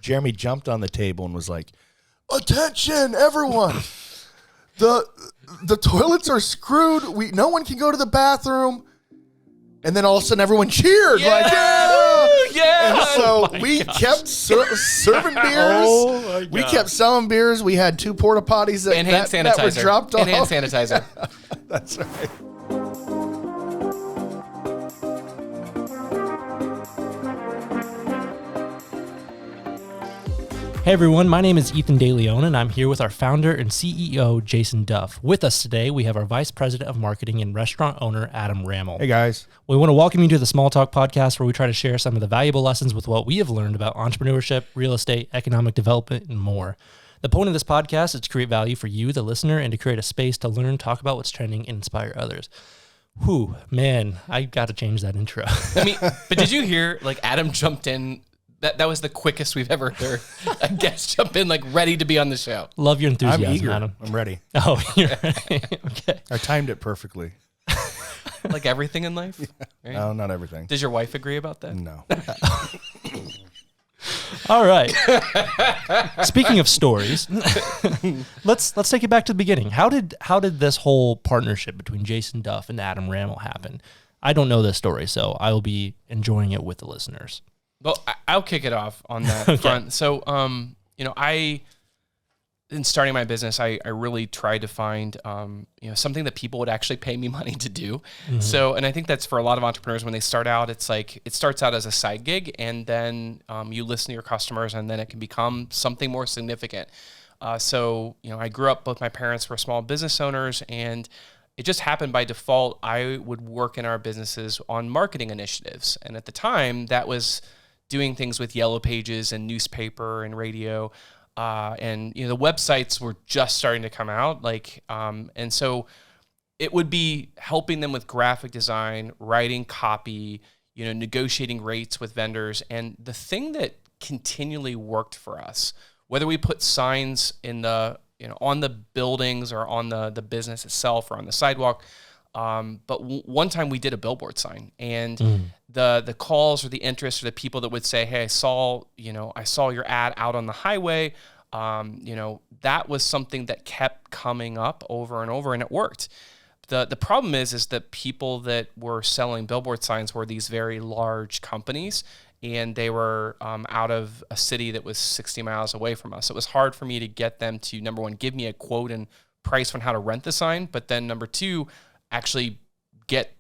Jeremy jumped on the table and was like, "Attention, everyone! The toilets are screwed. No one can go to the bathroom." And then all of a sudden, everyone cheered. Yeah! Like, yeah! Yeah! And so we kept serving beers. Oh, my God. We kept selling beers. We had 2 porta potties that, And hand sanitizer. that were dropped off. And hand sanitizer. That's right. Hey everyone, my name is Ethan DeLeon, and I'm here with our founder and CEO, Jason Duff. With us today, we have our Vice President of Marketing and restaurant owner, Adam Rammel. Hey guys. We want to welcome you to the Small Talk podcast, where we try to share some of the valuable lessons with what we have learned about entrepreneurship, real estate, economic development, and more. The point of this podcast is to create value for you, the listener, and to create a space to learn, talk about what's trending, and inspire others. Whew, man, I got to change that intro. I mean, but did you hear, like, Adam jumped in? That was the quickest we've ever heard a guest jump in, like, ready to be on the show. Love your enthusiasm, I'm eager. Adam. I'm ready. Oh, you're ready. Okay. I timed it perfectly. Like everything in life? Right? No, not everything. Does your wife agree about that? No. All right. Speaking of stories, let's take it back to the beginning. How did this whole partnership between Jason Duff and Adam Rammel happen? I don't know this story, so I will be enjoying it with the listeners. Well, I'll kick it off on that front. So, in starting my business, I really tried to find, something that people would actually pay me money to do. Mm-hmm. So, and I think that's for a lot of entrepreneurs when they start out, it's like, it starts out as a side gig, and then you listen to your customers, and then it can become something more significant. I grew up, both my parents were small business owners, and it just happened by default. I would work in our businesses on marketing initiatives. And at the time, that was doing things with Yellow Pages and newspaper and radio. The websites were just starting to come out. And so it would be helping them with graphic design, writing copy, negotiating rates with vendors. And the thing that continually worked for us, whether we put signs in on the buildings or on the business itself or on the sidewalk. But one time we did a billboard sign, and the calls or the interest or the people that would say, "Hey, I saw your ad out on the highway." That was something that kept coming up over and over, and it worked. The problem is that people that were selling billboard signs were these very large companies, and they were out of a city that was 60 miles away from us. It was hard for me to get them to, number one, give me a quote and price on how to rent the sign, but then number two, actually get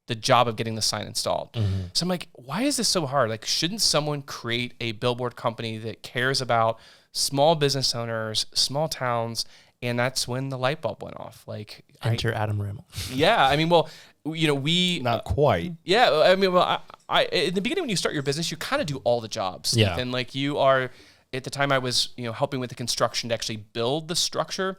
the job of getting the sign installed. Mm-hmm. So I'm like, why is this so hard? Like, shouldn't someone create a billboard company that cares about small business owners, small towns? And that's when the light bulb went off. Like, Enter Adam Rammel. Yeah. I mean, well, we... Not quite. Yeah. I mean, well, I in the beginning when you start your business, you kind of do all the jobs. Yeah. And like you are, at the time I was, helping with the construction to actually build the structure.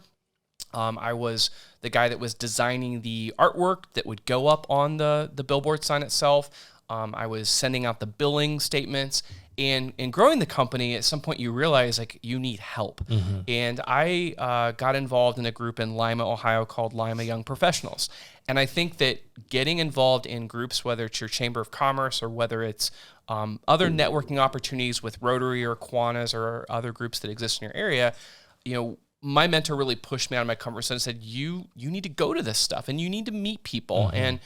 I was the guy that was designing the artwork that would go up on the billboard sign itself. I was sending out the billing statements, and in growing the company, at some point you realize like you need help. Mm-hmm. And I got involved in a group in Lima, Ohio called Lima Young Professionals. And I think that getting involved in groups, whether it's your Chamber of Commerce or whether it's other networking opportunities with Rotary or Kiwanis or other groups that exist in your area, my mentor really pushed me out of my comfort zone and said, you need to go to this stuff and you need to meet people. Mm-hmm. And,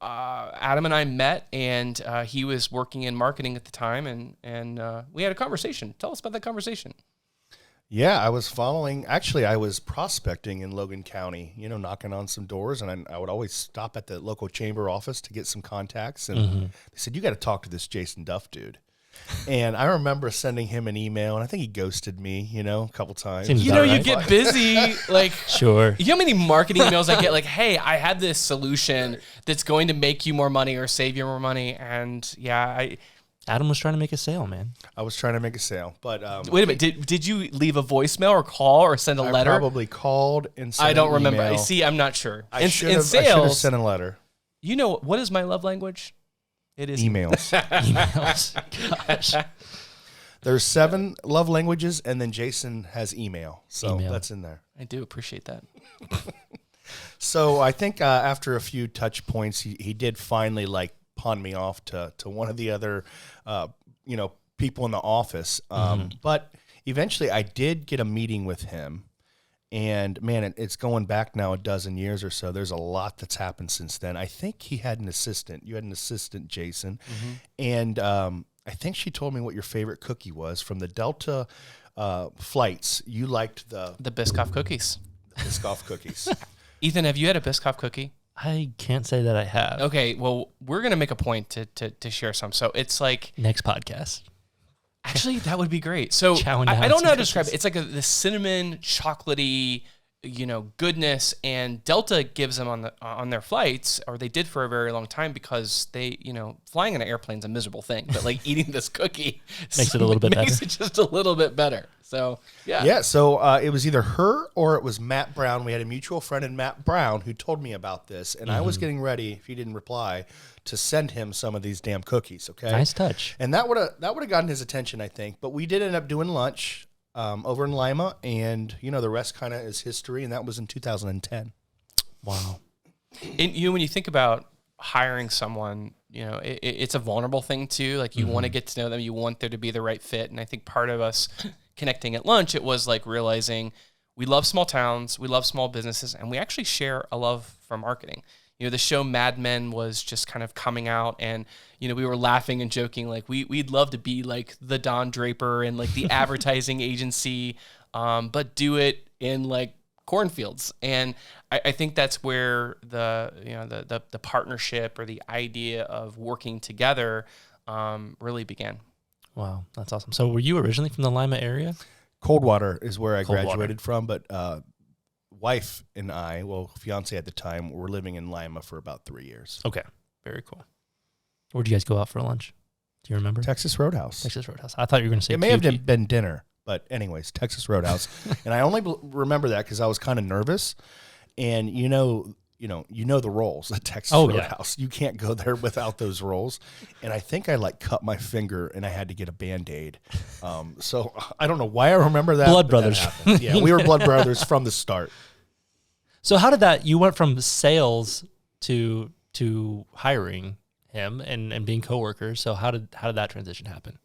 Adam and I met, and he was working in marketing at the time, and we had a conversation. Tell us about that conversation. Yeah, I was prospecting in Logan County, knocking on some doors, and I would always stop at the local chamber office to get some contacts. And they said, "You got to talk to this Jason Duff dude." And I remember sending him an email, and I think he ghosted me, a couple times. Seems you right. get busy. Like, sure. You know how many marketing emails I get? Like, hey, I have this solution that's going to make you more money or save you more money. And Adam was trying to make a sale, man. I was trying to make a sale, but wait a minute. Did you leave a voicemail or call or send a letter? I probably called and sent I don't an remember. email. See, I'm not sure. I should have sent a letter. What is my love language? It is emails. Emails. Gosh. There's 7 love languages, and then Jason has email. So that's in there. I do appreciate that. So I think after a few touch points, he did finally pawn me off to one of the other, people in the office. But eventually I did get a meeting with him. And man, it's going back now a dozen years or so. There's a lot that's happened since then. I think he had an assistant. You had an assistant, Jason. And I think she told me what your favorite cookie was from the Delta flights. You liked the Biscoff cookies. Biscoff cookies. Ethan, have you had a Biscoff cookie? I can't say that I have. Okay, well, we're going to make a point to share some. So it's like... Next podcast. Actually, that would be great. So I don't know how to describe it. It's like the cinnamon, chocolatey, goodness, and Delta gives them on their flights, or they did for a very long time, because they, flying in an airplane is a miserable thing, but like eating this cookie makes it a little bit better. Makes it just a little bit better. So yeah. Yeah. So it was either her or it was Matt Brown. We had a mutual friend in Matt Brown who told me about this, and I was getting ready, if he didn't reply, to send him some of these damn cookies. Okay. Nice touch. And that would have gotten his attention, I think. But we did end up doing lunch over in Lima, and the rest kind of is history. And that was in 2010. Wow. And when you think about hiring someone, it's a vulnerable thing too. Like you want to get to know them, you want there to be the right fit. And I think part of us connecting at lunch, it was like realizing we love small towns, we love small businesses, and we actually share a love for marketing. The show Mad Men was just kind of coming out, and we were laughing and joking like we'd love to be like the Don Draper and like the advertising agency, but do it in like cornfields. And I think that's where the partnership or the idea of working together really began. Wow, that's awesome. So were you originally from the Lima area? Coldwater is where I graduated from, but wife and I, fiance at the time, were living in Lima for about 3 years. Okay, very cool. Where'd you guys go out for lunch? Do you remember? Texas Roadhouse. Texas Roadhouse. I thought you were going to say it may have been dinner, but anyways, Texas Roadhouse. And I only remember that because I was kind of nervous, and you know the rolls at Texas Roadhouse. Yeah. You can't go there without those rolls. And I think I cut my finger and I had to get a Band-Aid. So I don't know why I remember that. Blood brothers. That yeah, we were blood brothers from the start. So how did you went from sales to hiring him and being coworkers. So how did that transition happen?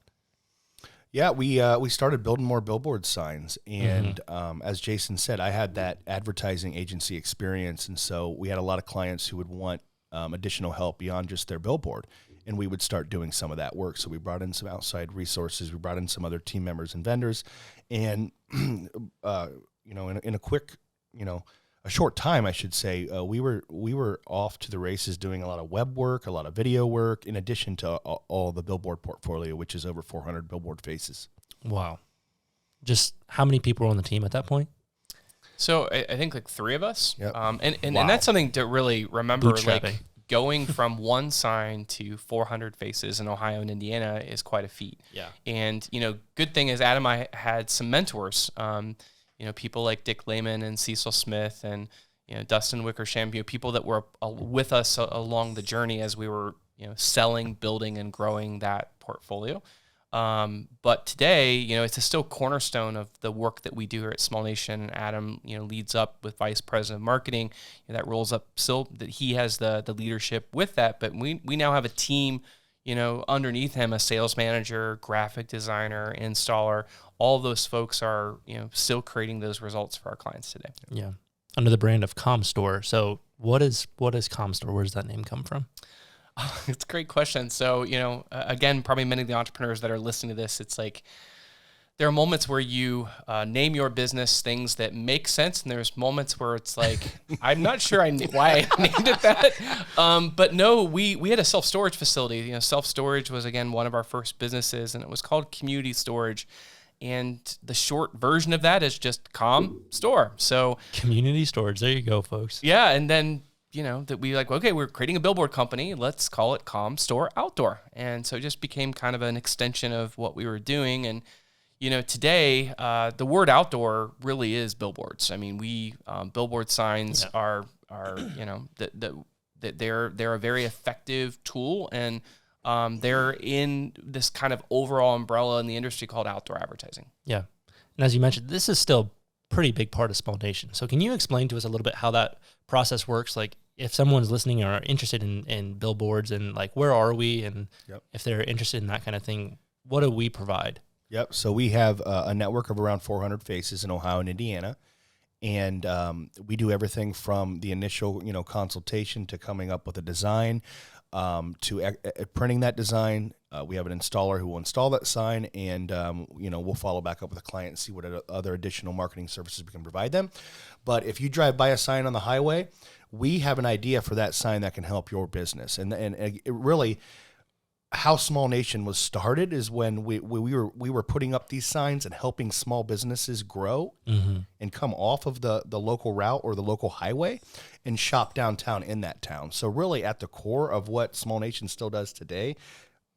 Yeah, we started building more billboard signs, and as Jason said, I had that advertising agency experience, and so we had a lot of clients who would want additional help beyond just their billboard, and we would start doing some of that work. So we brought in some outside resources, we brought in some other team members and vendors, and in a quick, a short time, I should say, we were off to the races doing a lot of web work, a lot of video work, in addition to all the billboard portfolio, which is over 400 billboard faces. Wow. Just how many people were on the team at that point? So I think like 3 of us. Yep. And that's something to really remember. Bootstrapping. Going from one sign to 400 faces in Ohio and Indiana is quite a feat. Yeah. And, good thing is Adam and I had some mentors, people like Dick Lehman and Cecil Smith and, Dustin Wickersham, people that were with us along the journey as we were, selling, building, and growing that portfolio. But today, it's still cornerstone of the work that we do here at Small Nation. And Adam, leads up with Vice President of Marketing. That rolls up still that he has the leadership with that. But we now have a team, underneath him, a sales manager, graphic designer, installer. All of those folks are, still creating those results for our clients today. Yeah. Under the brand of ComStore. So what is ComStore? Where does that name come from? It's a great question. So, again, probably many of the entrepreneurs that are listening to this, it's like there are moments where you name your business things that make sense, and there's moments where it's like, I'm not sure why I named it that. But no, we had a self-storage facility. Self-storage was, again, one of our first businesses, and it was called Community Storage. And the short version of that is just ComStore. So Community Storage. There you go, folks. Yeah, and then that we okay, we're creating a billboard company. Let's call it ComStore Outdoor. And so it just became kind of an extension of what we were doing. And, today, the word outdoor really is billboards. I mean, billboard signs are they're a very effective tool, and they're in this kind of overall umbrella in the industry called outdoor advertising. Yeah. And as you mentioned, this is still a pretty big part of Small Nation. So can you explain to us a little bit how that process works? Like, if someone's listening or are interested in billboards, and like, where are we? And if they're interested in that kind of thing, what do we provide? Yep. So we have a network of around 400 faces in Ohio and Indiana. And we do everything from the initial, consultation to coming up with a design, to printing that design. We have an installer who will install that sign, and we'll follow back up with a client and see what other additional marketing services we can provide them. But if you drive by a sign on the highway, we have an idea for that sign that can help your business. And it really, how Small Nation was started is when we were putting up these signs and helping small businesses grow and come off of the local route or the local highway and shop downtown in that town. So really at the core of what Small Nation still does today,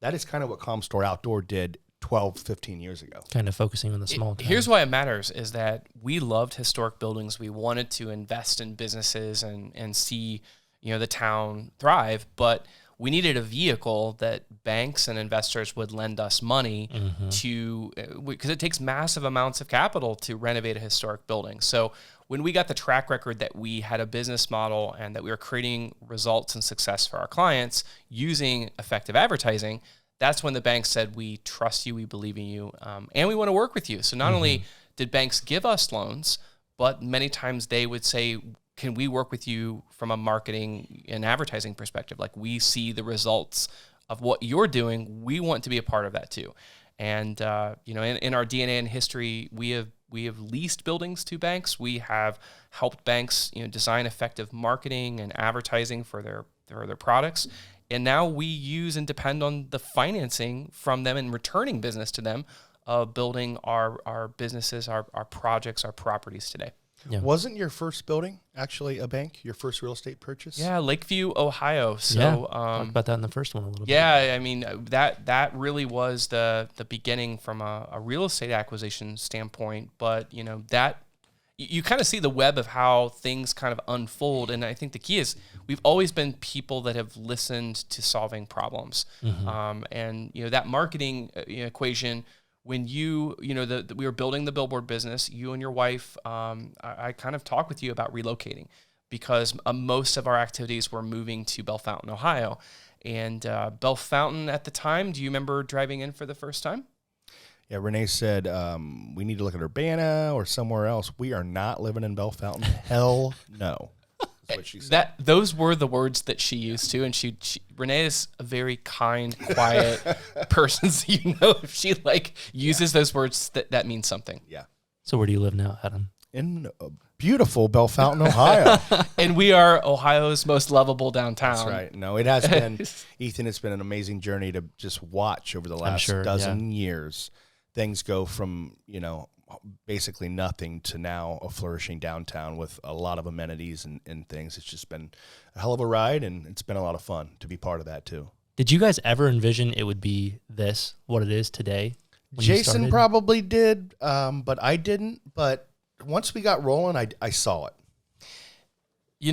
that is kind of what Comstore Outdoor did 12, 15 years ago. Kind of focusing on the small town. Here's why it matters is that we loved historic buildings. We wanted to invest in businesses and see, the town thrive, but we needed a vehicle that banks and investors would lend us money to, because it takes massive amounts of capital to renovate a historic building. So when we got the track record that we had a business model and that we were creating results and success for our clients using effective advertising, that's when the banks said, we trust you, we believe in you, and we want to work with you. So not only did banks give us loans, but many times they would say, can we work with you from a marketing and advertising perspective? Like, we see the results of what you're doing. We want to be a part of that too. And, in our DNA and history, we have leased buildings to banks. We have helped banks, design effective marketing and advertising for their products. And now we use and depend on the financing from them and returning business to them, building our businesses, our projects, our properties today. Yeah. Wasn't your first building actually a bank, your first real estate purchase? Yeah, Lakeview, Ohio. So talked about that in the first one a little bit. Yeah, I mean, that really was the beginning from a real estate acquisition standpoint. But, that you kind of see the web of how things kind of unfold. And I think the key is we've always been people that have listened to solving problems. And, that marketing equation, when we were building the billboard business, you and your wife, I kind of talked with you about relocating because most of our activities were moving to Bellefontaine, Ohio. And Bellefontaine at the time, do you remember driving in for the first time? Yeah, Renee said, we need to look at Urbana or somewhere else. We are not living in Bellefontaine. Hell no. That's what she said. Those were the words that she used too, and she Renee is a very kind, quiet person, so if she uses those words, that means something. Yeah. So where do you live now, Adam? In beautiful Bellefontaine, Ohio. And we are Ohio's most lovable downtown. That's right. No, it has been, Ethan, it's been an amazing journey to just watch over the last dozen years. Things go from, basically nothing to now a flourishing downtown with a lot of amenities and things. It's just been a hell of a ride, and it's been a lot of fun to be part of that too. Did you guys ever envision it would be what it is today? Jason probably did, but I didn't. But once we got rolling, I saw it.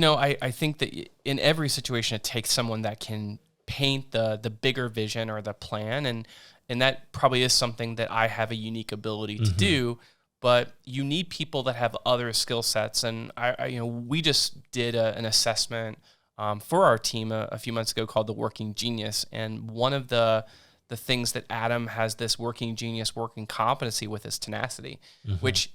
I think that in every situation, it takes someone that can paint the bigger vision or the plan, and that probably is something that I have a unique ability to do. But you need people that have other skill sets, and we just did an assessment for our team a few months ago called the Working Genius, and one of the things that Adam has this working genius, working competency with is tenacity, which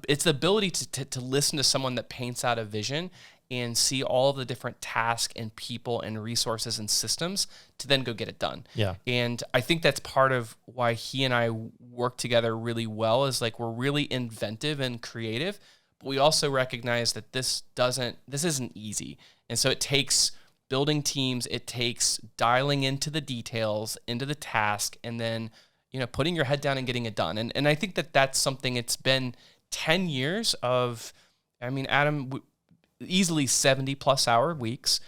it's the ability to listen to someone that paints out a vision and see all the different tasks and people and resources and systems to then go get it done. Yeah. And I think that's part of why he and I work together really well is we're really inventive and creative, but we also recognize that this isn't easy. And so it takes building teams, it takes dialing into the details, into the task, and then, putting your head down and getting it done. And I think that's something. It's been 10 years of, Adam, easily 70+ hour weeks,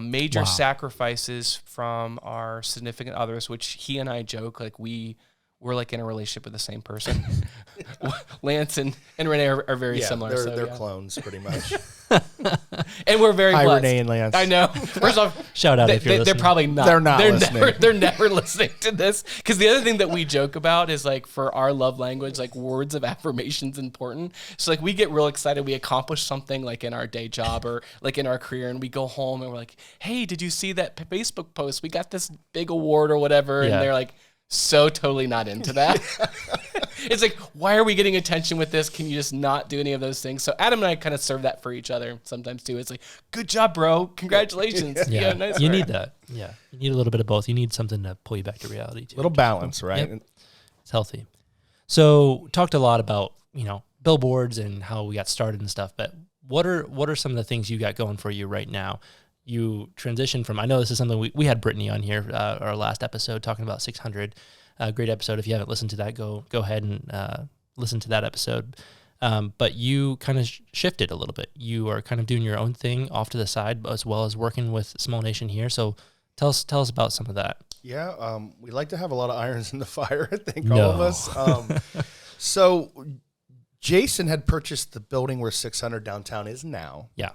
major sacrifices from our significant others, which he and I joke, we're in a relationship with the same person. Lance and Renee are very similar. They're clones pretty much. And we're very blessed. Renee and Lance. I know. First off, shout out if you're listening. They're probably not. They're not listening. They're never listening to this. Because the other thing that we joke about is for our love language, words of affirmation is important. So we get real excited. We accomplish something in our day job or in our career, and we go home and we're like, hey, did you see that Facebook post? We got this big award or whatever. Yeah. And they're like, so totally not into that. It's like, why are we getting attention with this? Can you just not do any of those things? So Adam and I kind of serve that for each other sometimes too. It's like, good job, bro. Congratulations. Yeah, nice you work. need that. Yeah, you need a little bit of both. You need something to pull you back to reality too. Little balance, right? Yep. It's healthy. So talked a lot about, billboards and how we got started and stuff, but what are some of the things you got going for you right now? You transitioned from, I know this is something we had Brittany on here, our last episode talking about 600. Great episode. If you haven't listened to that, go ahead and listen to that episode. But you kind of shifted a little bit. You are kind of doing your own thing off to the side, as well as working with Small Nation here. So tell us about some of that. Yeah, we like to have a lot of irons in the fire, I think, all of us. So Jason had purchased the building where 600 downtown is now. Yeah.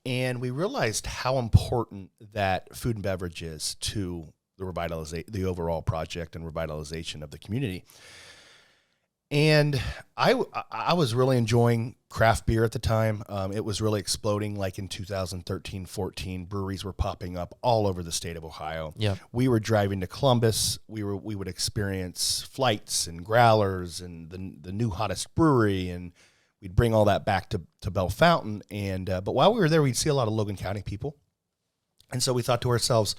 And we realized how important that food and beverage is to the overall project and revitalization of the community. And I was really enjoying craft beer at the time. It was really exploding, like in 2013, 14. Breweries were popping up all over the state of Ohio. Yeah. We were driving to Columbus. We would experience Flights and Growlers and the new hottest brewery, and we'd bring all that back to Bellefontaine. And but while we were there, we'd see a lot of Logan County people. And so we thought to ourselves,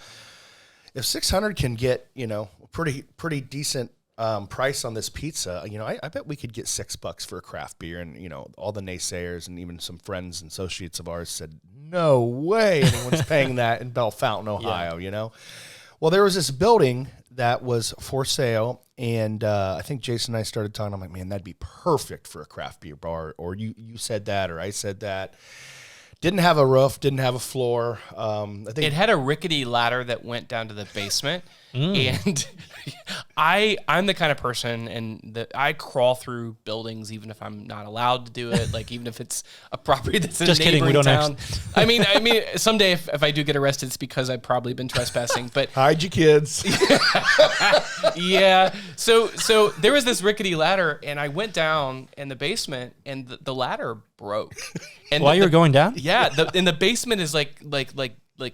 if 600 can get, a pretty decent price on this pizza, I bet we could get $6 for a craft beer. And, all the naysayers and even some friends and associates of ours said, no way anyone's paying that in Bellefontaine, Ohio, Well, there was this building that was for sale, and I think Jason and I started talking. I'm like, man, that'd be perfect for a craft beer bar. Or you said that, or I said that. Didn't have a roof, didn't have a floor. I think it had a rickety ladder that went down to the basement. And I'm the kind of person, and I crawl through buildings even if I'm not allowed to do it. Like even if it's a property that's in just a kidding. We neighboring don't town. I mean, someday if I do get arrested, it's because I've probably been trespassing. But hide your kids. Yeah. So there was this rickety ladder, and I went down in the basement, and the ladder broke. And while you were going down? Yeah. And the basement is like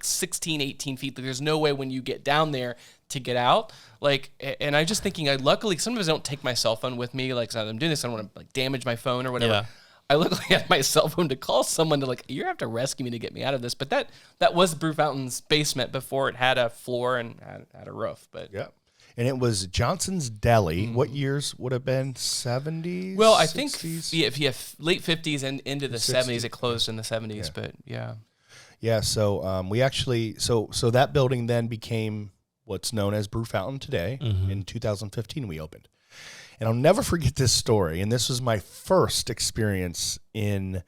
16, 18 feet. There's no way when you get down there to get out. And I just thinking, luckily sometimes I don't take my cell phone with me. Like, so I'm doing this, I don't want to damage my phone or whatever. Yeah. I luckily had my cell phone to call someone to you have to rescue me to get me out of this. But that was Brewfountain's basement before it had a floor and had a roof. But yeah. And it was Johnson's Deli. What years would have been? 70s? Well, I 60s? think if you have late 50s and into the 70s, it closed in the 70s. Yeah. But yeah. Yeah, so we actually so that building then became what's known as Brewfountaine today. In 2015 we opened. And I'll never forget this story, and this was my first experience in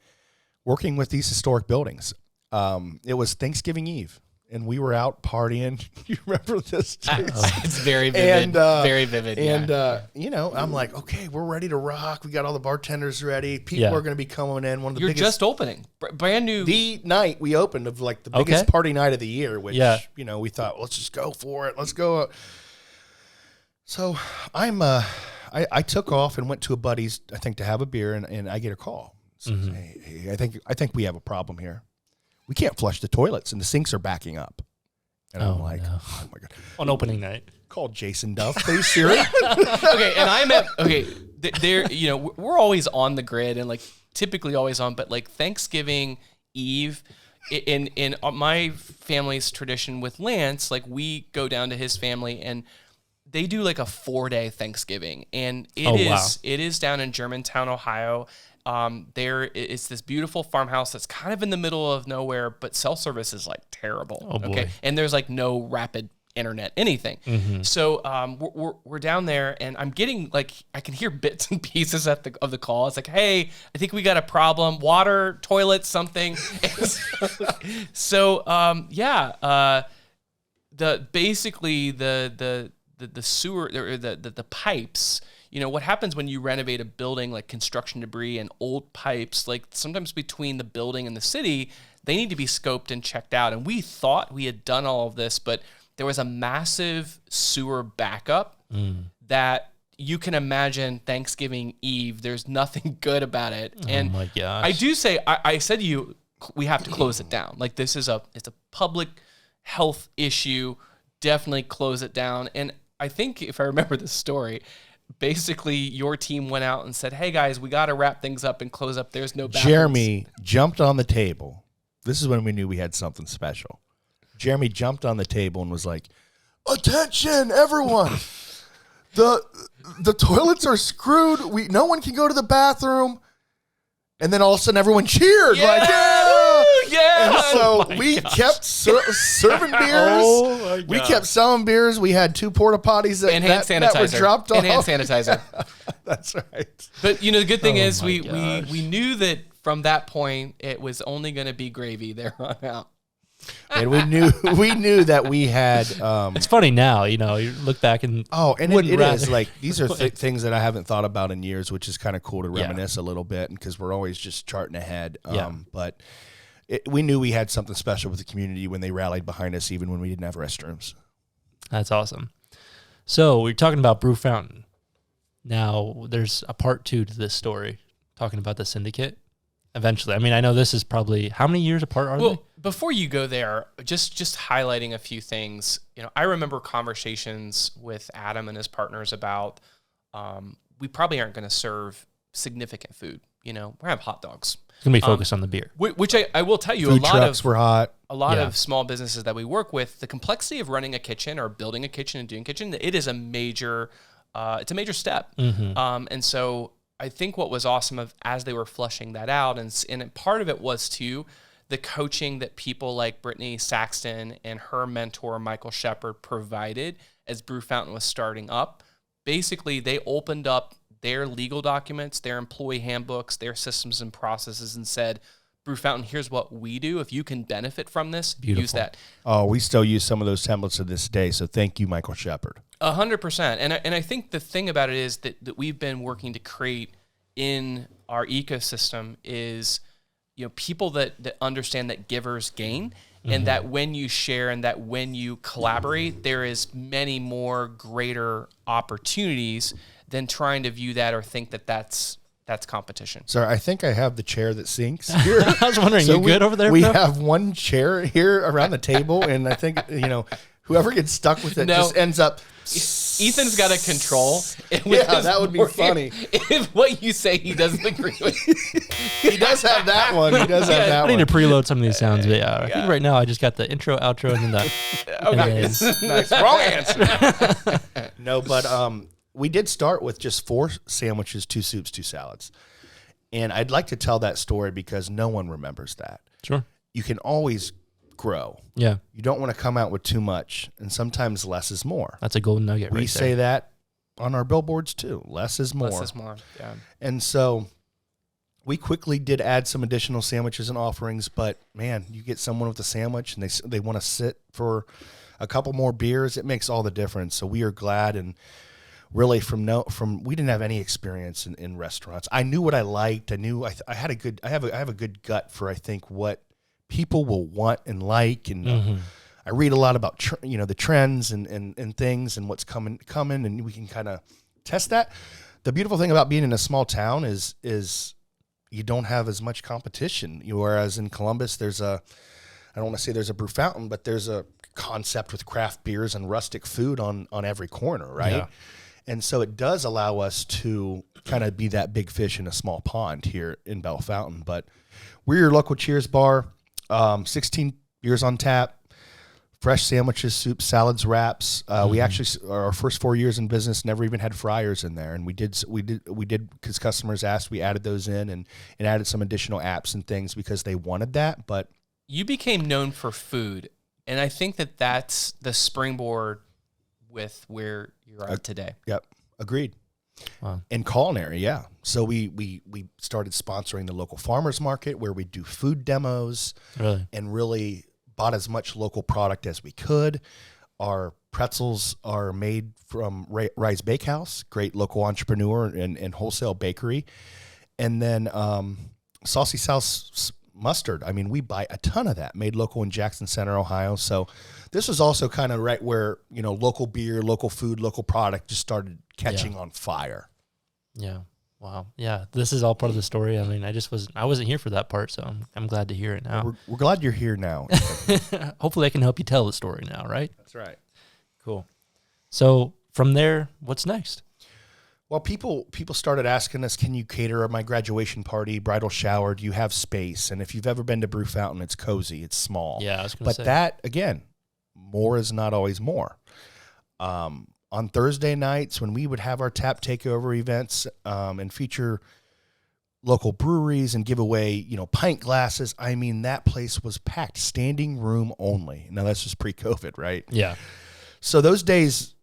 working with these historic buildings. It was Thanksgiving Eve, and we were out partying. You remember this? It's very vivid. Very vivid. And, I'm like, okay, we're ready to rock. We got all the bartenders ready. People are going to be coming in. One of the You're biggest, just opening. Brand new. The night we opened of the biggest party night of the year, which, we thought, well, let's just go for it. Let's go. So I took off and went to a buddy's, I think, to have a beer, and I get a call. Says, hey, I think we have a problem here. We can't flush the toilets, and the sinks are backing up. And I'm like, no. oh my God. On opening night. Call Jason Duff. Are you serious? Okay, and we're always on the grid and typically always on, but Thanksgiving Eve, in my family's tradition with Lance, we go down to his family and they do a 4-day Thanksgiving, and it is down in Germantown, Ohio. There is this beautiful farmhouse that's kind of in the middle of nowhere, but cell service is terrible. Oh, boy. Okay, and there's no rapid internet, anything. So we're down there, and I'm getting I can hear bits and pieces of the call. It's hey, I think we got a problem. Water, toilets, something. So the sewer or the pipes. What happens when you renovate a building, construction debris and old pipes, sometimes between the building and the city, they need to be scoped and checked out. And we thought we had done all of this, but there was a massive sewer backup that you can imagine Thanksgiving Eve. There's nothing good about it. And my gosh. I do say, I said to you, we have to close it down. It's a public health issue. Definitely close it down. And I think if I remember the story, basically your team went out and said, hey guys, we got to wrap things up and close up. There's no bathrooms. Jeremy jumped on the table. This is when we knew we had something special. Jeremy jumped on the table and was like, attention, everyone. The toilets are screwed. No one can go to the bathroom. And then all of a sudden everyone cheered. Yeah! Like, yeah! Yeah! And so we kept serving beers. Oh my God. We kept selling beers. We had 2 porta potties that, And hand sanitizer. that were dropped off. And hand sanitizer. That's right. But, the good thing is my we gosh. knew that from that point, it was only going to be gravy there on out. And we knew that we had. It's funny now, you look back and And wouldn't it rather- is like these are things that I haven't thought about in years, which is kind of cool to reminisce a little bit, because we're always just charting ahead. But we knew we had something special with the community when they rallied behind us, even when we didn't have restrooms. That's awesome. So we're talking about Brewfountaine. Now there's a part 2 to this story, talking about the Syndicate. Eventually, I mean, I know this is probably how many years apart are they? Before you go there, just highlighting a few things. I remember conversations with Adam and his partners about we probably aren't going to serve significant food. We're going to have hot dogs. It's gonna be focused on the beer. Which I will tell you, Food trucks were hot. A lot of small businesses that we work with, the complexity of running a kitchen or building a kitchen and doing kitchen, it is a major, it's a major step. Mm-hmm. And so I think what was awesome as they were fleshing that out, and part of it was too, the coaching that people like Brittany Saxton and her mentor, Michael Shepard, provided as Brewfountaine was starting up. Basically, they opened up their legal documents, their employee handbooks, their systems and processes, and said, Brewfountaine, here's what we do. If you can benefit from this, use that. Oh, we still use some of those templates to this day. So thank you, Michael Shepard. 100%. And I think the thing about it is that we've been working to create in our ecosystem is, people that understand that givers gain, and that when you share and that when you collaborate, there is many more greater opportunities than trying to view that or think that that's competition. Sir, I think I have the chair that sinks here. I was wondering, you good over there, We bro? have one chair here around the table, and I think, whoever gets stuck with it just ends up. Ethan's got a control. Yeah, that would be funny. If what you say he doesn't agree with. He does have that one. He does have that I need one. to preload some of these sounds, but I think right now I just got the intro, outro, and then the. Okay, nice. Wrong answer. No, but we did start with just 4 sandwiches, 2 soups, 2 salads. And I'd like to tell that story because no one remembers that. Sure. You can always grow. Yeah, You don't want to come out with too much, and sometimes less is more. that's a golden nugget. We right say there. that on our billboards too. Less is more. Less is more. Yeah. And so we quickly did add some additional sandwiches and offerings, but man, you get someone with a sandwich and they want to sit for a couple more beers, it makes all the difference. So we are glad, and really we didn't have any experience in restaurants. I knew what I liked. I knew I have a good gut for, I think, what people will want and like, and I read a lot about the trends and things and what's coming, and we can kind of test that. The beautiful thing about being in a small town is you don't have as much competition. Whereas in Columbus, I don't want to say there's a Brewfountaine, but there's a concept with craft beers and rustic food on every corner, right? Yeah. And so it does allow us to kind of be that big fish in a small pond here in Bellefontaine. But we're your local Cheers bar. 16 beers on tap, fresh sandwiches, soups, salads, wraps. We actually, our first 4 years in business, never even had fryers in there, and we did because customers asked. We added those in and added some additional apps and things because they wanted that. But You became known for food, and I think that's the springboard with where you're at today. Yep, agreed. Wow. And culinary, yeah. So we started sponsoring the local farmers market where we do food demos. Really? And really bought as much local product as we could. Our pretzels are made from Rise Bakehouse, great local entrepreneur and wholesale bakery. And then Saucy South mustard. I mean, we buy a ton of that, made local in Jackson Center, Ohio. So this was also kind of right where, local beer, local food, local product just started catching on fire. Yeah. Wow. Yeah. This is all part of the story. I mean, I wasn't here for that part, so I'm glad to hear it now. We're glad you're here now. Hopefully I can help you tell the story now, right? That's right. Cool. So from there, what's next? Well, people started asking us, can you cater my graduation party, bridal shower? Do you have space? And if you've ever been to Brewfountaine, it's cozy, it's small. Yeah, I was going to say. But that, again, more is not always more. On Thursday nights, when we would have our tap takeover events and feature local breweries and give away, pint glasses, I mean, that place was packed, standing room only. Now, that's just pre-COVID, right? Yeah. So those days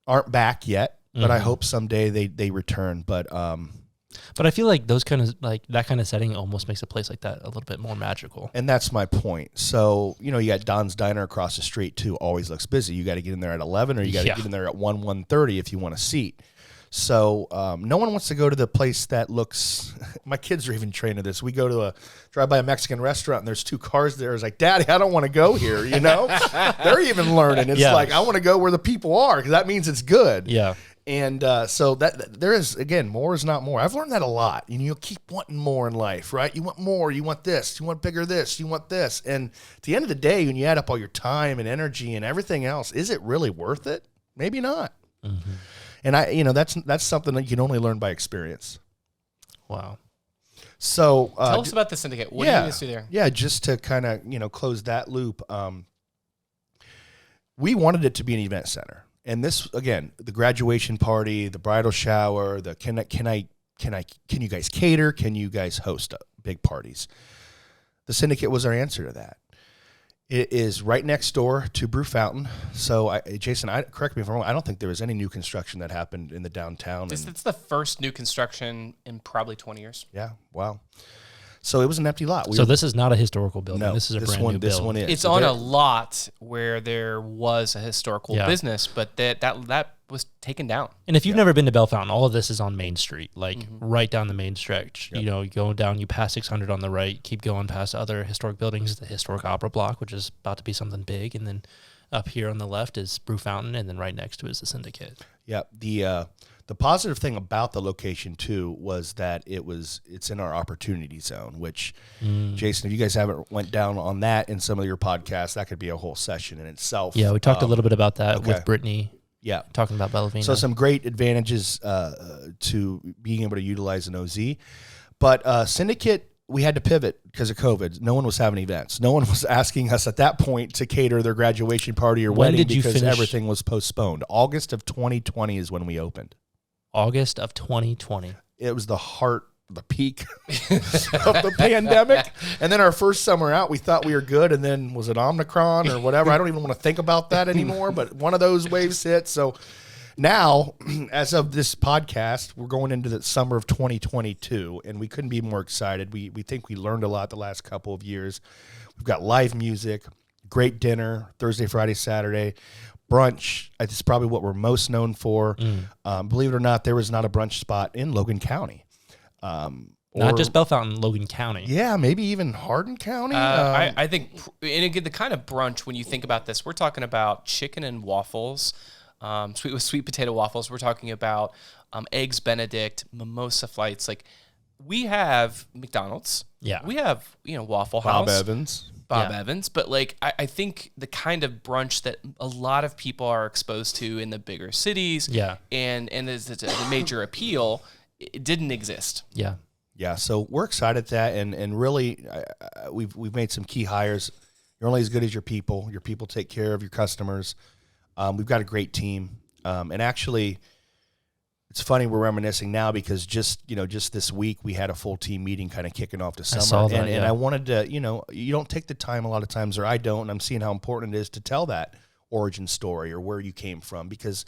aren't back yet. But I hope someday they return. But I feel like that kind of setting almost makes a place like that a little bit more magical. And that's my point. So, you got Don's Diner across the street too, always looks busy. You got to get in there at 11 or you got to get in there at 1:30 if you want a seat. So no one wants to go to the place that looks, my kids are even trained to this. We go to drive by a Mexican restaurant and there's 2 cars there. It's like, Daddy, I don't want to go here, They're even learning. It's like, I want to go where the people are because that means it's good. Yeah. And so that there is, again, more is not more. I've learned that a lot. You'll keep wanting more in life, right? You want more. You want this. You want bigger this. You want this. And at the end of the day, when you add up all your time and energy and everything else, is it really worth it? Maybe not. Mm-hmm. And that's something that you can only learn by experience. Wow. So tell us about the Syndicate. What do you guys do there? Yeah, just to kind of close that loop. We wanted it to be an event center. And this, again, the graduation party, the bridal shower, can you guys cater? Can you guys host big parties? The Syndicate was our answer to that. It is right next door to Brewfountaine. So, Jason, correct me if I'm wrong, I don't think there was any new construction that happened in the downtown. It's the first new construction in probably 20 years. Yeah, wow. So it was an empty lot. This is not a historical building. No, this is a brand new build. This one is. It's so on a lot where there was a historical business, but that was taken down. And if you've never been to Bellefontaine, all of this is on Main Street, right down the main stretch. Yep. You go down, you pass 600 on the right, keep going past other historic buildings, the historic Opera Block, which is about to be something big, and then up here on the left is Brewfountaine, and then right next to it is the Syndicate. Yeah, the positive thing about the location too was that it's in our opportunity zone, which Jason, if you guys haven't went down on that in some of your podcasts, that could be a whole session in itself. Yeah, we talked a little bit about that with Brittany. Yeah, talking about Bellefontaine. So some great advantages to being able to utilize an OZ, but Syndicate, we had to pivot because of COVID. No one was having events. No one was asking us at that point to cater their graduation party or wedding because everything was postponed. August of 2020 is when we opened. August of 2020. It was the peak of the pandemic. And then our first summer out, we thought we were good. And then was it Omicron or whatever? I don't even want to think about that anymore, but one of those waves hit. So now, as of this podcast, we're going into the summer of 2022, and we couldn't be more excited. We think we learned a lot the last couple of years. We've got live music, great dinner, Thursday, Friday, Saturday. Brunch, it's probably what we're most known for. Believe it or not, there was not a brunch spot in Logan County. Not just Bellefontaine, Logan County. Yeah, maybe even Hardin County. I think, and again, the kind of brunch, when you think about this, we're talking about chicken and waffles, sweet potato waffles. We're talking about eggs Benedict, mimosa flights. Like, we have McDonald's. Yeah. We have, Waffle House. Bob Evans. But I think the kind of brunch that a lot of people are exposed to in the bigger cities and is a major appeal, it didn't exist. Yeah. Yeah. So we're excited at that. And really, we've made some key hires. You're only as good as your people. Your people take care of your customers. We've got a great team. And actually, it's funny we're reminiscing now because just this week we had a full team meeting kind of kicking off the summer. I saw that, and I wanted to, you don't take the time a lot of times, or I don't, and I'm seeing how important it is to tell that origin story or where you came from, because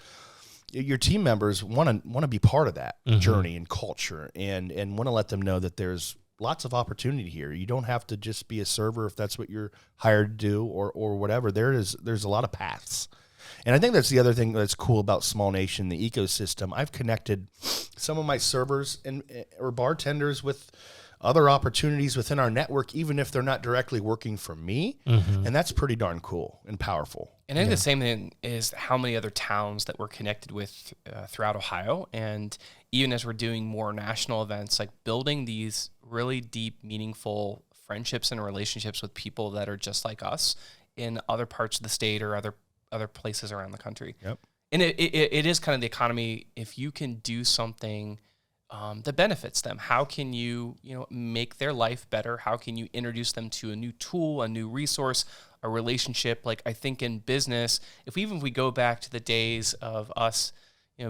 your team members want to be part of that journey and culture and want to let them know that there's lots of opportunity here. You don't have to just be a server if that's what you're hired to do or whatever. There's a lot of paths. And I think that's the other thing that's cool about Small Nation, the ecosystem. I've connected some of my servers or bartenders with other opportunities within our network, even if they're not directly working for me. And that's pretty darn cool and powerful. And I think the same thing is how many other towns that we're connected with throughout Ohio. And even as we're doing more national events, like building these really deep, meaningful friendships and relationships with people that are just like us in other parts of the state or other places around the country. Yep. And it is kind of the economy. If you can do something that benefits them, how can you make their life better? How can you introduce them to a new tool, a new resource, a relationship? Like, I think in business, if we go back to the days of us,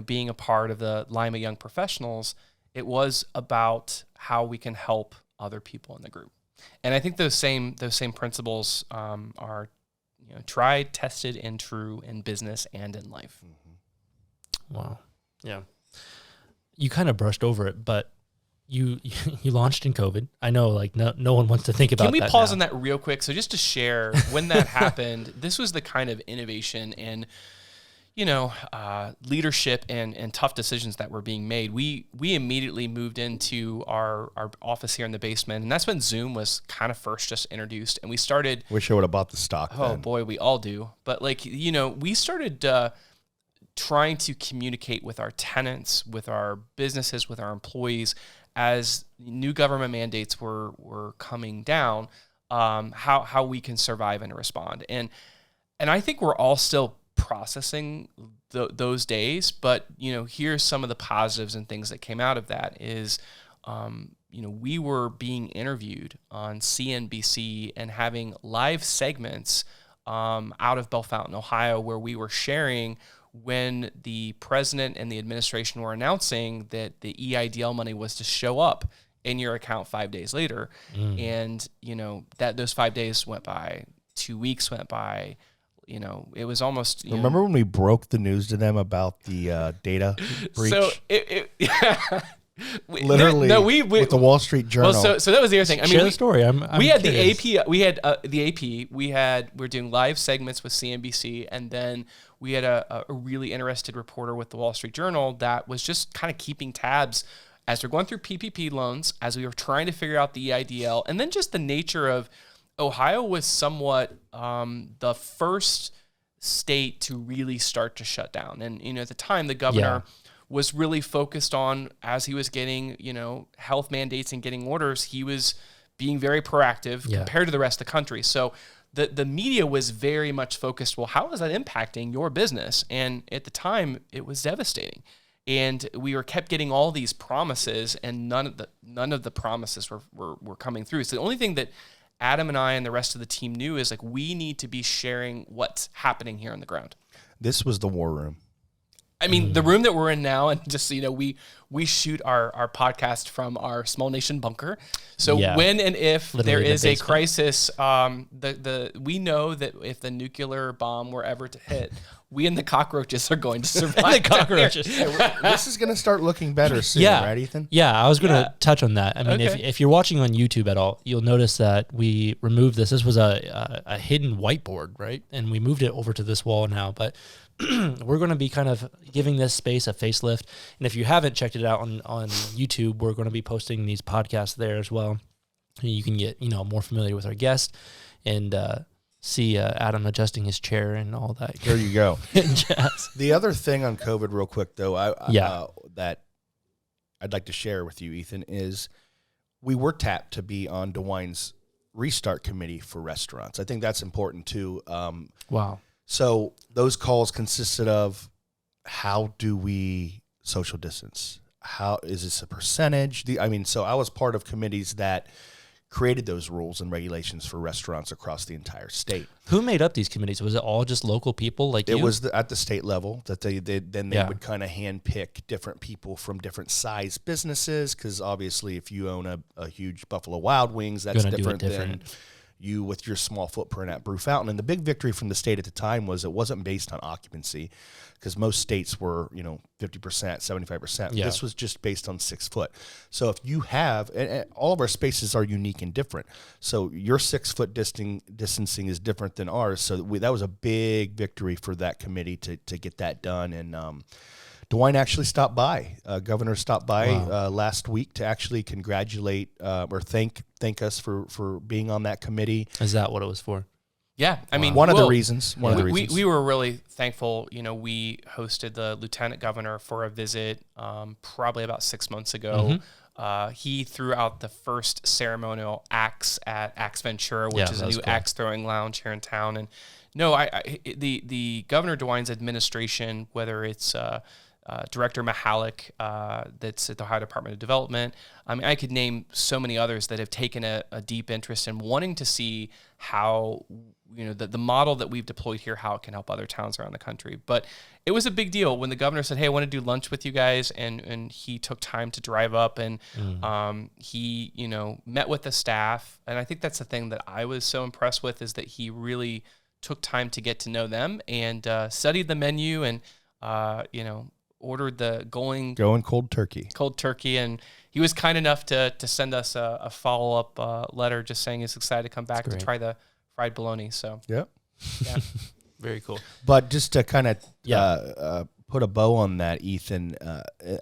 being a part of the Lima Young Professionals, it was about how we can help other people in the group. And I think those same principles are tried, tested, and true in business and in life. Wow. Yeah. You kind of brushed over it, but you launched in COVID. I know, like, no one wants to think about that. Can we pause on that real quick? So just to share, when that happened, this was the kind of innovation and leadership and tough decisions that were being made. We immediately moved into our office here in the basement, and that's when Zoom was kind of first just introduced. And we started. Wish I would have bought the stock. Oh then. Boy, we all do. But we started trying to communicate with our tenants, with our businesses, with our employees, as new government mandates were coming down. How we can survive and respond, and I think we're all still processing those days, but here's some of the positives and things that came out of that is we were being interviewed on CNBC and having live segments out of Bellefontaine, Ohio, where we were sharing when the president and the administration were announcing that the EIDL money was to show up in your account 5 days later. And that those 5 days went by, 2 weeks went by. It was almost. Remember when we broke the news to them about the data breach? So literally, with the Wall Street Journal. Well, so that was the other thing. I mean, Share the story. We had curious. the AP. We had the AP. We're doing live segments with CNBC, and then we had a really interested reporter with the Wall Street Journal that was just kind of keeping tabs as we're going through PPP loans, as we were trying to figure out the EIDL, and then just the nature of. Ohio was somewhat the first state to really start to shut down. And, at the time, the governor was really focused on, as he was getting, health mandates and getting orders, he was being very proactive compared to the rest of the country. So the media was very much focused, well, how is that impacting your business? And at the time, it was devastating. And we kept getting all these promises, and none of the promises were coming through. So the only thing that Adam and I and the rest of the team knew is we need to be sharing what's happening here on the ground. This was the war room. I mean, the room that we're in now, and just we shoot our podcast from our small nation bunker. So when and if there is a crisis, we know that if the nuclear bomb were ever to hit, we and the cockroaches are going to survive. The cockroaches. This is going to start looking better soon, right, Ethan? Yeah, I was going to touch on that. I mean, if you're watching on YouTube at all, you'll notice that we removed this. This was a hidden whiteboard, right? And we moved it over to this wall now, but we're going to be kind of giving this space a facelift. And if you haven't checked it out on YouTube, we're going to be posting these podcasts there as well. And you can get, more familiar with our guest and see Adam adjusting his chair and all that. There you go. Jazz. The other thing on COVID real quick, though, that I'd like to share with you, Ethan, is we were tapped to be on DeWine's restart committee for restaurants. I think that's important, too. Wow. So those calls consisted of, how do we social distance? How is this a percentage? So I was part of committees that created those rules and regulations for restaurants across the entire state. Who made up these committees? Was it all just local people like you? It was at the state level that they would kind of handpick different people from different size businesses, because obviously if you own a huge Buffalo Wild Wings, that's different than you with your small footprint at Brewfountaine. And the big victory from the state at the time was it wasn't based on occupancy, because most states were, 50%, 75%. Yeah. This was just based on 6 foot. So if you have, and all of our spaces are unique and different. So your 6 foot distancing is different than ours. So that was a big victory for that committee to get that done. And DeWine actually stopped by. Governor stopped by last week to actually congratulate or thank us for being on that committee. Is that what it was for? Yeah, I mean, one of the reasons. We were really thankful. We hosted the lieutenant governor for a visit probably about 6 months ago. he threw out the first ceremonial axe at Axe Ventura, which is a new cool. axe throwing lounge here in town. And no, the Governor DeWine's administration, whether it's Director Mahalik, that's at the Ohio Department of Development. I mean, I could name so many others that have taken a deep interest in wanting to see how, the model that we've deployed here, how it can help other towns around the country. But it was a big deal when the governor said, hey, I want to do lunch with you guys. And he took time to drive up and he, met with the staff. And I think that's the thing that I was so impressed with, is that he really took time to get to know them and studied the menu and, ordered the going cold turkey. And he was kind enough to send us a follow-up letter just saying he's excited to come back to try the fried bologna. So yeah. Very cool. But just to kind of put a bow on that, Ethan,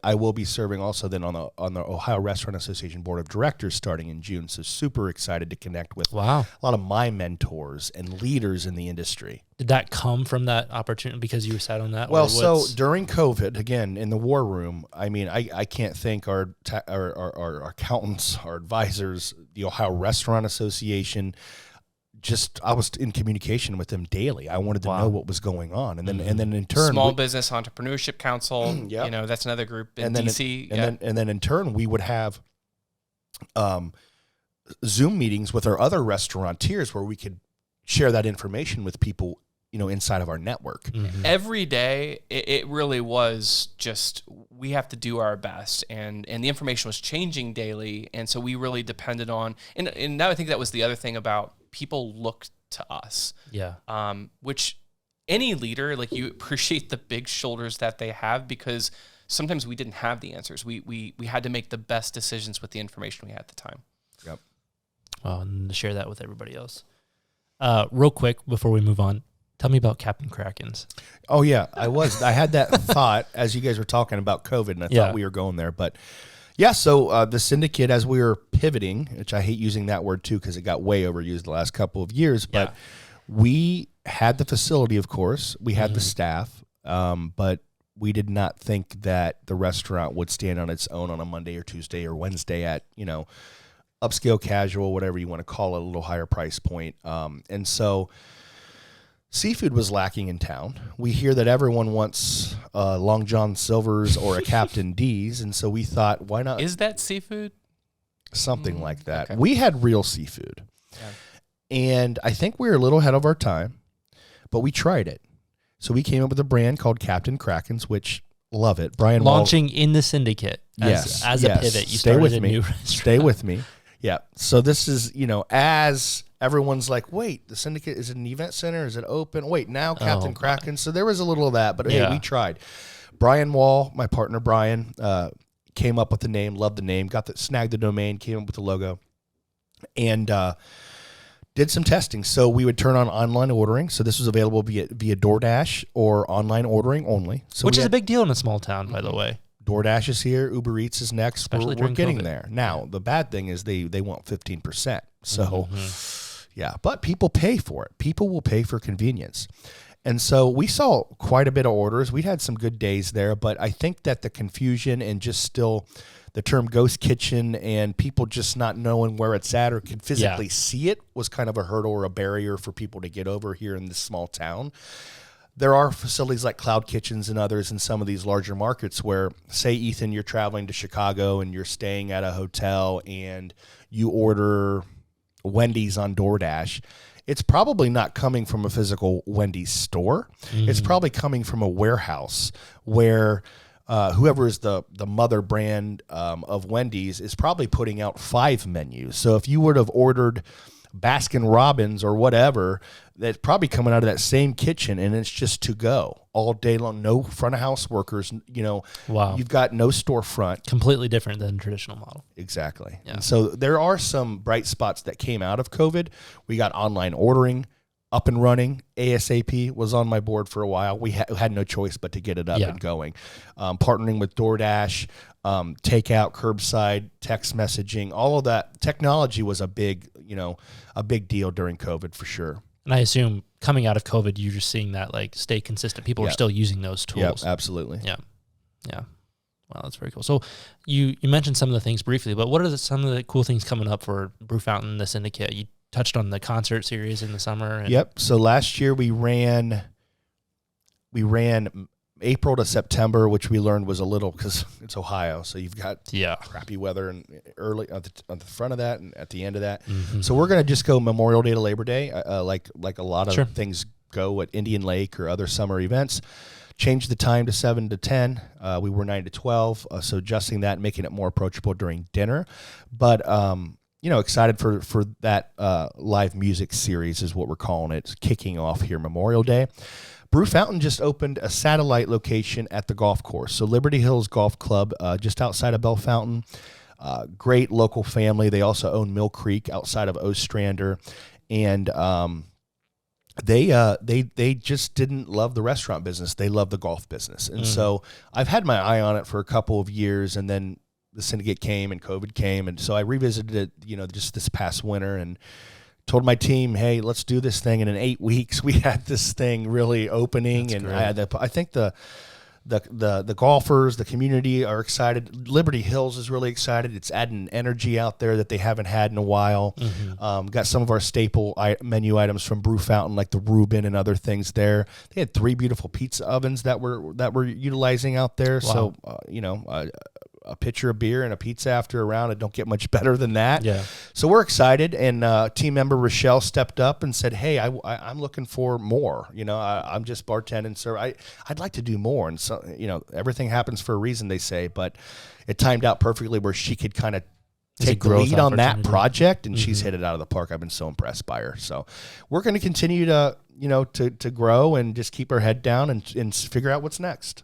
I will be serving also then on the Ohio Restaurant Association Board of Directors starting in June. So super excited to connect with a lot of my mentors and leaders in the industry. Did that come from that opportunity because you sat on that? Well, so during COVID, again, in the war room, I mean, I can't thank our accountants, our advisors, the Ohio Restaurant Association. I was in communication with them daily. I wanted to know what was going on, and then in turn, Small Business Entrepreneurship Council. That's another group in DC. And then in turn, we would have Zoom meetings with our other restaurateurs where we could share that information with people, inside of our network. Mm-hmm. Every day, it really was just, we have to do our best, and the information was changing daily, and so we really depended on, and now I think that was the other thing about people looked to us. Yeah. Which any leader, like, you appreciate the big shoulders that they have, because sometimes we didn't have the answers. We had to make the best decisions with the information we had at the time. Yep. Well, and to share that with everybody else. Real quick before we move on, tell me about Captain Krakens. Oh yeah, I had that thought as you guys were talking about COVID, and I thought we were going there, but yeah. So the Syndicate, as we were pivoting, which I hate using that word too because it got way overused the last couple of years, but we had the facility, of course, we had the staff, but we did not think that the restaurant would stand on its own on a Monday or Tuesday or Wednesday at upscale, casual, whatever you want to call it, a little higher price point, and so. Seafood was lacking in town. We hear that everyone wants Long John Silver's or a Captain D's, and so we thought, why not? Is that seafood? Something like that. Okay. We had real seafood, and I think we were a little ahead of our time, but we tried it. So we came up with a brand called Captain Krakens, which love it. Brian launching in the Syndicate as a pivot. You started a new restaurant. Stay with me. Yeah. So this is, as everyone's like, wait, the Syndicate, is it an event center? Is it open? Wait, now Captain Kraken. So there was a little of that, but hey, we tried. Brian Wall, my partner Brian, came up with the name, loved the name, snagged the domain, came up with the logo, and did some testing. So we would turn on online ordering. So this was available via DoorDash or online ordering only. So which is a big deal in a small town, by the way. DoorDash is here. Uber Eats is next. Especially we're getting COVID. there. Now, the bad thing is they want 15%. So, but people pay for it. People will pay for convenience. And so we saw quite a bit of orders. We had some good days there, but I think that the confusion and just still the term ghost kitchen and people just not knowing where it's at or can physically see it was kind of a hurdle or a barrier for people to get over here in this small town. There are facilities like Cloud Kitchens and others in some of these larger markets where, say, Ethan, you're traveling to Chicago and you're staying at a hotel and you order Wendy's on DoorDash. It's probably not coming from a physical Wendy's store. It's probably coming from a warehouse where whoever is the mother brand of Wendy's is probably putting out 5 menus. So if you would have ordered Baskin Robbins or whatever, that's probably coming out of that same kitchen, and it's just to go all day long. No front of house workers, You've got no storefront. Completely different than traditional model. Exactly. Yeah. And so there are some bright spots that came out of COVID. We got online ordering up and running. ASAP was on my board for a while. We had no choice but to get it up and going. Partnering with DoorDash, takeout, curbside, text messaging, all of that technology was a big deal during COVID for sure. And I assume coming out of COVID, you're just seeing that stay consistent. People are still using those tools. Yeah, absolutely. Yeah. Wow, that's very cool. So you mentioned some of the things briefly, but what are some of the cool things coming up for Brewfountain, the Syndicate? You touched on the concert series in the summer. Yep. So last year we ran April to September, which we learned was a little, because it's Ohio, so you've got crappy weather and early on the front of that and at the end of that. Mm-hmm. So we're going to just go Memorial Day to Labor Day, like a lot of Sure. things go at Indian Lake or other summer events. Changed the time to 7 to 10. We were 9 to 12, so adjusting that and making it more approachable during dinner. But excited for that live music series is what we're calling it. It's kicking off here Memorial Day. Brewfountain just opened a satellite location at the golf course. So Liberty Hills Golf Club, just outside of Bellefontaine. Great local family. They also own Mill Creek outside of Ostrander. And they just didn't love the restaurant business. They love the golf business. And so I've had my eye on it for a couple of years, and then the Syndicate came and COVID came. And so I revisited it, just this past winter and told my team, hey, let's do this thing. And in 8 weeks, we had this thing really opening. That's and I think the golfers, the community are excited. Liberty Hills is really excited. It's adding energy out there that they haven't had in a while. Mm-hmm. Got some of our staple menu items from Brewfountain, like the Reuben and other things there. They had 3 beautiful pizza ovens that we're utilizing out there. Wow. So, a pitcher of beer and a pizza after a round. It don't get much better than that. Yeah. So we're excited. And team member Rochelle stepped up and said, hey, I'm looking for more. I'm just bartending, sir. I'd like to do more. And so, everything happens for a reason, they say. But it timed out perfectly where she could kind of take the lead on that project, and she's hit it out of the park. I've been so impressed by her. So we're going to continue to, to grow and just keep our head down and figure out what's next.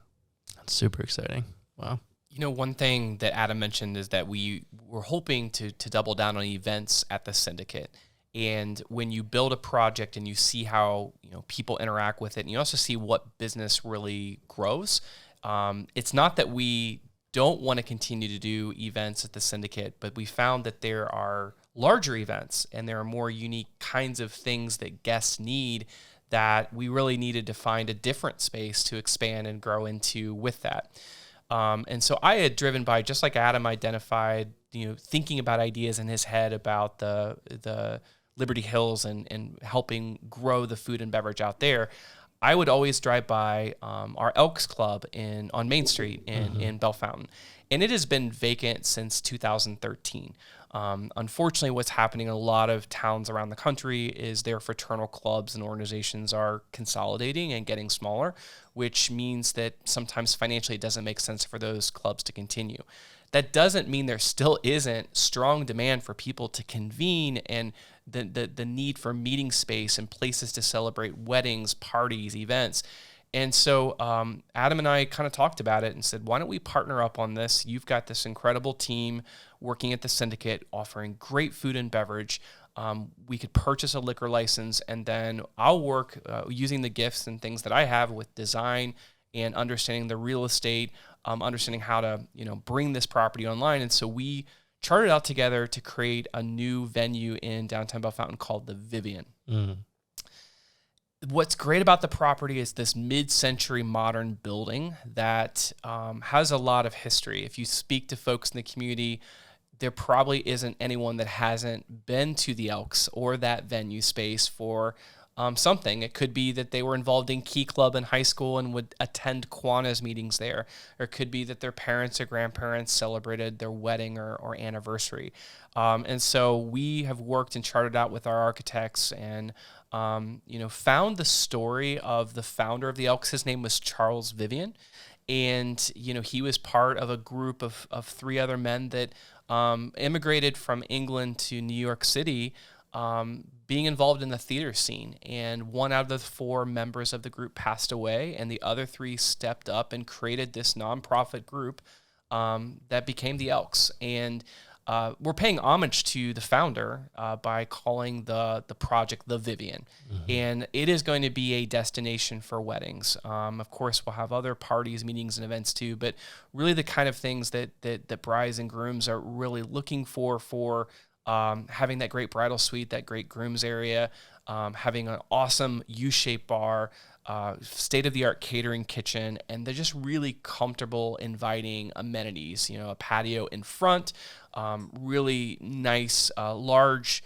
That's super exciting. Wow. One thing that Adam mentioned is that we were hoping to double down on events at the Syndicate. And when you build a project and you see how people interact with it, and you also see what business really grows, it's not that we don't want to continue to do events at the Syndicate, but we found that there are larger events and there are more unique kinds of things that guests need that we really needed to find a different space to expand and grow into with that. And so I had driven by, just like Adam identified, thinking about ideas in his head about the Liberty Hills and helping grow the food and beverage out there. I would always drive by our Elks Club on Main Street in Bellefontaine. And it has been vacant since 2013. Unfortunately, what's happening in a lot of towns around the country is their fraternal clubs and organizations are consolidating and getting smaller, which means that sometimes financially it doesn't make sense for those clubs to continue. That doesn't mean there still isn't strong demand for people to convene and the need for meeting space and places to celebrate weddings, parties, events. And so Adam and I kind of talked about it and said, why don't we partner up on this? You've got this incredible team working at the Syndicate, offering great food and beverage. We could purchase a liquor license, and then I'll work using the gifts and things that I have with design and understanding the real estate, understanding how to bring this property online. And so we charted out together to create a new venue in downtown Bellefontaine called the Vivian. Mm. What's great about the property is this mid-century modern building that has a lot of history. If you speak to folks in the community, there probably isn't anyone that hasn't been to the Elks or that venue space for something. It could be that they were involved in Key Club in high school and would attend Kiwanis meetings there. Or it could be that their parents or grandparents celebrated their wedding or anniversary. And so we have worked and charted out with our architects and found the story of the founder of the Elks. His name was Charles Vivian. And, he was part of a group of 3 other men that immigrated from England to New York City, being involved in the theater scene. And 1 out of the 4 members of the group passed away, and the other 3 stepped up and created this nonprofit group that became the Elks. And we're paying homage to the founder by calling the project the Vivian. Mm-hmm. And it is going to be a destination for weddings. Of course, we'll have other parties, meetings, and events too, but really the kind of things that brides and grooms are really looking for having that great bridal suite, that great grooms area, having an awesome U-shaped bar, state-of-the-art catering kitchen, and they're just really comfortable, inviting amenities. A patio in front, really nice, large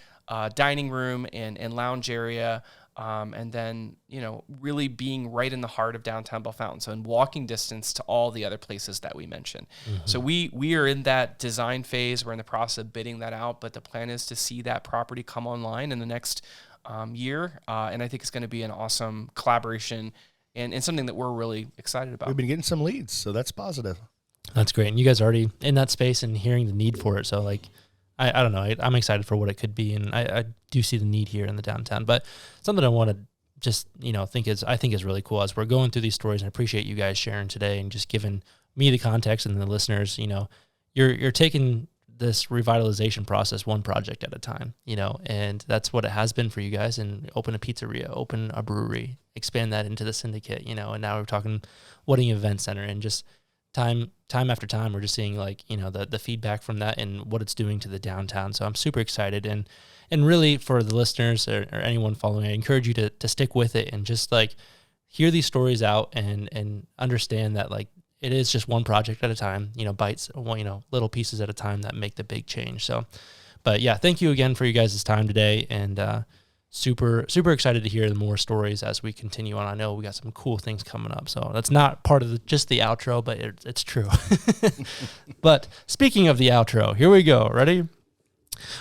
dining room and lounge area. And then, really being right in the heart of downtown Bellefontaine. So in walking distance to all the other places that we mentioned. Mm-hmm. So we are in that design phase. We're in the process of bidding that out, but the plan is to see that property come online in the next year. And I think it's going to be an awesome collaboration and something that we're really excited about. We've been getting some leads, so that's positive. That's great. And you guys are already in that space and hearing the need for it. So I don't know. I'm excited for what it could be, and I do see the need here in the downtown. But something I want to just think is really cool as we're going through these stories, and I appreciate you guys sharing today and just giving me the context and the listeners. You're taking this revitalization process one project at a time, and that's what it has been for you guys. And open a pizzeria, open a brewery, expand that into the Syndicate, and now we're talking wedding event center, and just time after time, we're just seeing the feedback from that and what it's doing to the downtown. So I'm super excited, and really for the listeners or anyone following, I encourage you to stick with it and just hear these stories out and understand that it is just one project at a time, bites, little pieces at a time that make the big change. So, but yeah, thank you again for you guys' time today, and super excited to hear more stories as we continue on. I know we got some cool things coming up, so that's not part of just the outro, but it's true. But speaking of the outro, here we go. Ready?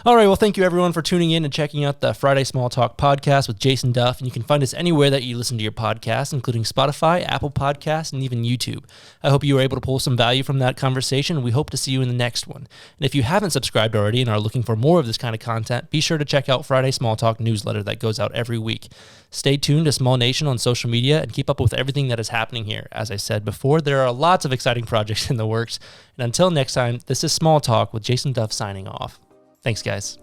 All right, well, thank you everyone for tuning in and checking out the Friday Small Talk podcast with Jason Duff, and you can find us anywhere that you listen to your podcasts, including Spotify, Apple Podcasts, and even YouTube. I hope you were able to pull some value from that conversation, and we hope to see you in the next one. And if you haven't subscribed already and are looking for more of this kind of content, be sure to check out Friday Small Talk newsletter that goes out every week. Stay tuned to Small Nation on social media and keep up with everything that is happening here. As I said before, there are lots of exciting projects in the works. And until next time, this is Small Talk with Jason Duff signing off. Thanks, guys.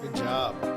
Good job.